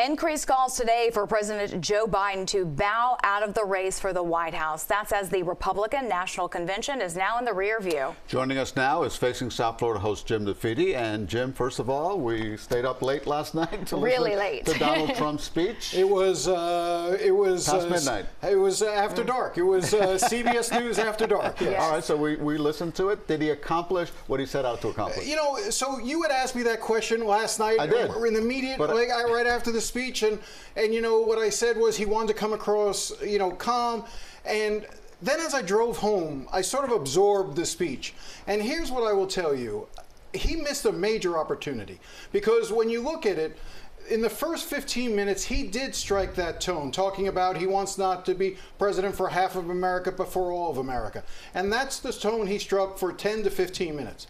Increased calls today for President Joe Biden to bow out of the race for the White House. That's as the Republican National Convention is now in the rear view. Joining us now is Facing South Florida host Jim DeFede. And Jim, first of all, we stayed up late last night to listen to Donald Trump's speech. It was past midnight. It was after dark. It was CBS News after dark. Yes. All right, so we listened to it. Did he accomplish what he set out to accomplish? You know, so you had asked me that question last night. I did. In the immediate, right after the speech, and you know what I said was he wanted to come across, you know, calm. And then as I drove home, I sort of absorbed the speech. And here's what I will tell you: he missed a major opportunity, because when you look at it, in the first 15 minutes, he did strike that tone, talking about he wants not to be president for half of America, but for all of America. And that's the tone he struck for 10 to 15 minutes.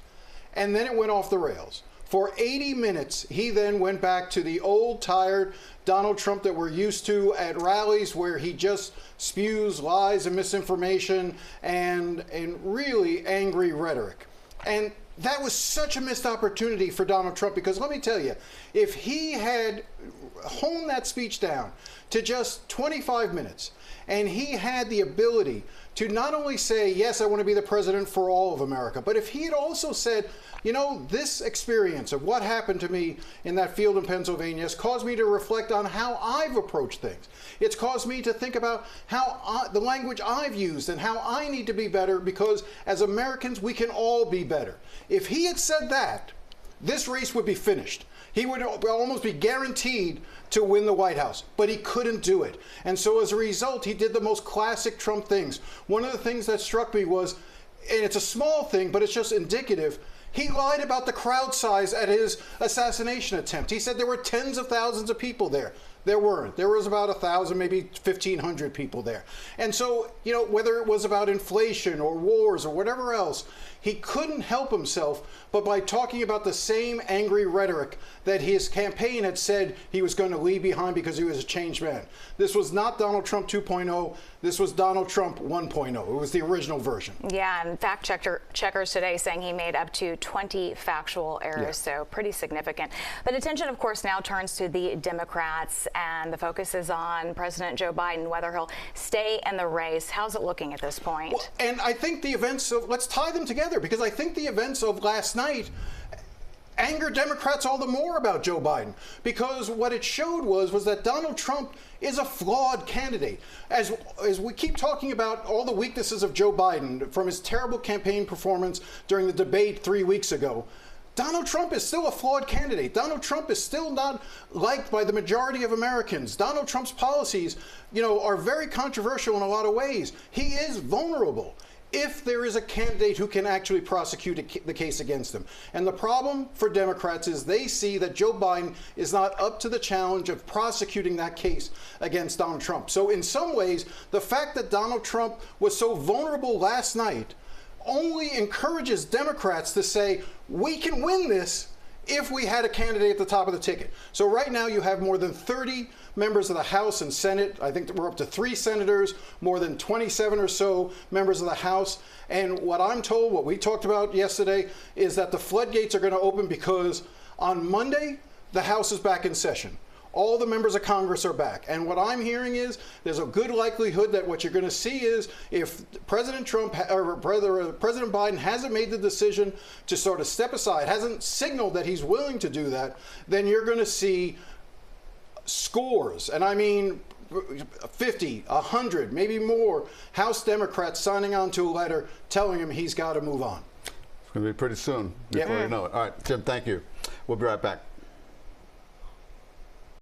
And then it went off the rails. For 80 minutes, he then went back to the old, tired Donald Trump that we're used to at rallies, where he just spews lies and misinformation and really angry rhetoric. And that was such a missed opportunity for Donald Trump, because let me tell you, if he had honed that speech down to just 25 minutes, and he had the ability to not only say, yes, I want to be the president for all of America, but if he had also said, you know, this experience of what happened to me in that field in Pennsylvania has caused me to reflect on how I've approached things. It's caused me to think about how the language I've used and how I need to be better, because as Americans, we can all be better. If he had said that, this race would be finished. He would almost be guaranteed to win the White House, but he couldn't do it. And so as a result, he did the most classic Trump things. One of the things that struck me was, and it's a small thing, but it's just indicative, he lied about the crowd size at his assassination attempt. He said there were tens of thousands of people there. There weren't. There was about 1,000, maybe 1,500 people there. And so, you know, whether it was about inflation or wars or whatever else, he couldn't help himself but by talking about the same angry rhetoric that his campaign had said he was going to leave behind because he was a changed man. This was not Donald Trump 2.0. This was Donald Trump 1.0. It was the original version. Yeah, and fact checkers today saying he made up to 20 factual errors, so pretty significant. But attention, of course, now turns to the Democrats, and the focus is on President Joe Biden, whether he'll stay in the race. How's it looking at this point? Well, and I think the events of, let's tie them together, because I think the events of last night anger Democrats all the more about Joe Biden, because what it showed was that Donald Trump is a flawed candidate. As we keep talking about all the weaknesses of Joe Biden, from his terrible campaign performance during the debate 3 weeks ago, Donald Trump is still a flawed candidate. Donald Trump is still not liked by the majority of Americans. Donald Trump's policies, you know, are very controversial in a lot of ways. He is vulnerable if there is a candidate who can actually prosecute the case against him. And the problem for Democrats is they see that Joe Biden is not up to the challenge of prosecuting that case against Donald Trump. So in some ways, the fact that Donald Trump was so vulnerable last night only encourages Democrats to say, we can win this if we had a candidate at the top of the ticket. So right now you have more than 30 members of the House and Senate. I think we're up to 3 senators, more than 27 or so members of the House. And what I'm told, what we talked about yesterday, is that the floodgates are going to open because on Monday, the House is back in session. All the members of Congress are back. And what I'm hearing is there's a good likelihood that what you're going to see is, if President Trump or President Biden hasn't made the decision to sort of step aside, hasn't signaled that he's willing to do that, then you're going to see scores, and I mean 50, 100, maybe more, House Democrats signing on to a letter telling him he's got to move on. It's going to be pretty soon before you know it. All right, Jim, thank you. We'll be right back.